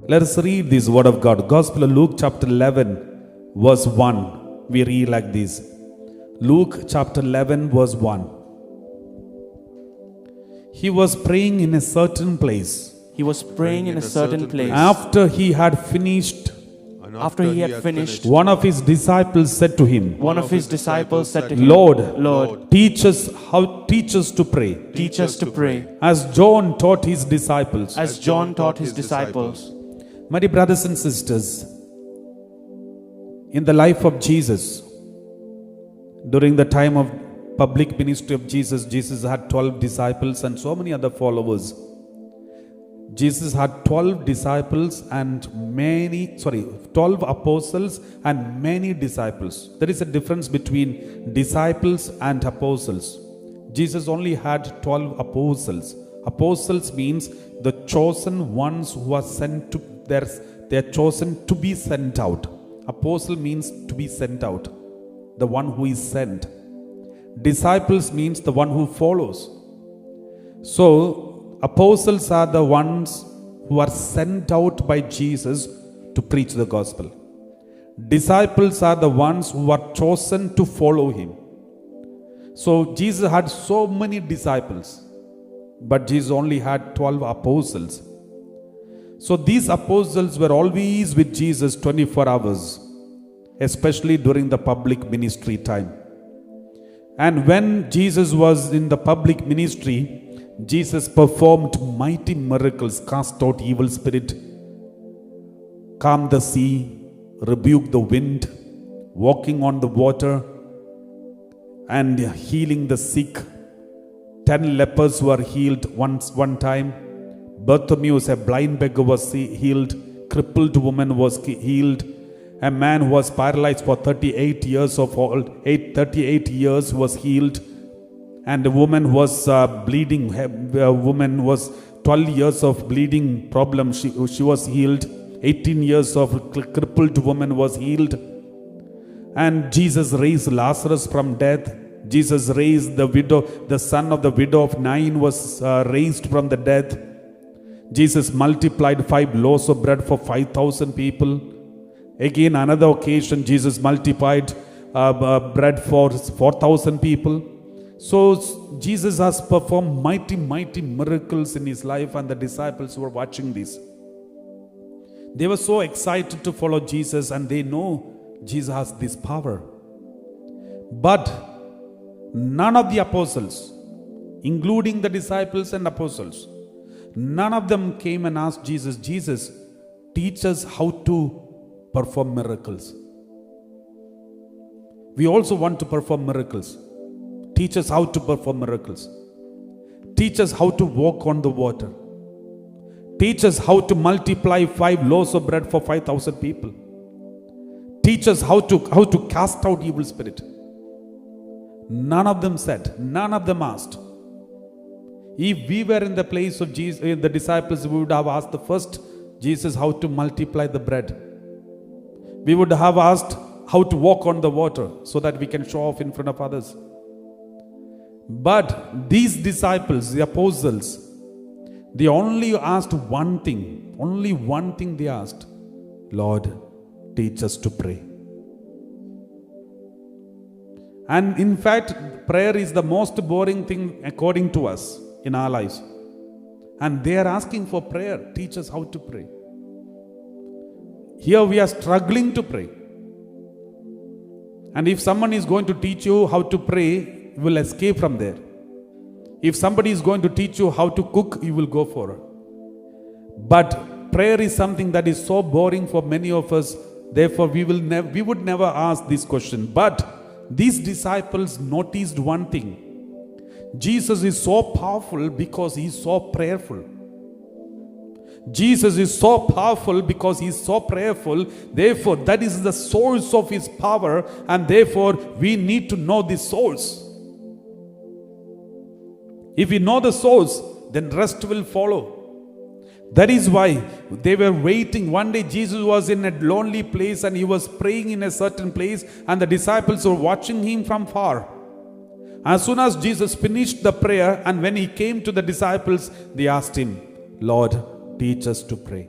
Let us read this word of God. Gospel of Luke chapter 11 verse 1. We read like this. Luke chapter 11 verse 1. He was praying in a certain place. He was praying in a certain place. After he had finished, one of his disciples said to him, Lord, teach us to pray. teach us to pray, As John taught his disciples. My dear brothers and sisters, in the life of Jesus, during the time of public ministry of Jesus, Jesus had 12 disciples and so many other followers. Jesus had 12 disciples and 12 apostles and many disciples. There is a difference between disciples and apostles. Jesus only had 12 apostles. Apostles means the chosen ones who are sent to, they are chosen to be sent out. Apostle means to be sent out, the one who is sent. Disciples means the one who follows. So, apostles are the ones who are sent out by Jesus to preach the gospel. Disciples are the ones who are chosen to follow him. So, Jesus had so many disciples, but Jesus only had 12 apostles. So, these apostles were always with Jesus 24 hours, especially during the public ministry time. And when Jesus was in the public ministry, Jesus performed mighty miracles, cast out evil spirit, calmed the sea, rebuked the wind, walking on the water, and healing the sick. 10 lepers were healed one time. Bartimaeus, a blind beggar, was healed. Crippled woman was healed. A man who was paralyzed for 38 years was healed. And a woman was bleeding. A woman was 12 years of bleeding problem. She was healed. 18 years of crippled woman was healed. And Jesus raised Lazarus from death. Jesus raised the son of the widow of Nain was raised from the death. Jesus multiplied 5 loaves of bread for 5,000 people. Again, another occasion, Jesus multiplied bread for 4,000 people. So, Jesus has performed mighty miracles in his life, and the disciples were watching this. They were so excited to follow Jesus, and they know Jesus has this power. But none of the apostles, including the disciples and apostles, none of them came and asked Jesus, Jesus, teach us how to perform miracles. We also want to perform miracles. Teach us how to perform miracles. Teach us how to walk on the water. Teach us how to multiply 5 loaves of bread for 5,000 people. Teach us how to cast out evil spirit. None of them said, none of them asked. If we were in the place of Jesus, the disciples, we would have asked the first Jesus how to multiply the bread. We would have asked how to walk on the water so that we can show off in front of others. But these disciples, the apostles, they only asked one thing. Only one thing they asked. Lord, teach us to pray. And in fact, prayer is the most boring thing according to us in our lives. And they are asking for prayer. Teach us how to pray. Here we are struggling to pray. And if someone is going to teach you how to pray, you will escape from there. If somebody is going to teach you how to cook, you will go for it. But prayer is something that is so boring for many of us. Therefore, we would never ask this question. But these disciples noticed one thing. Jesus is so powerful because he is so prayerful. Jesus is so powerful because he is so prayerful. Therefore, that is the source of his power, and therefore we need to know the source. If we know the source, then rest will follow. That is why they were waiting. One day Jesus was in a lonely place and he was praying in a certain place, and the disciples were watching him from far. As soon as Jesus finished the prayer, and when he came to the disciples, they asked him, Lord, teach us to pray.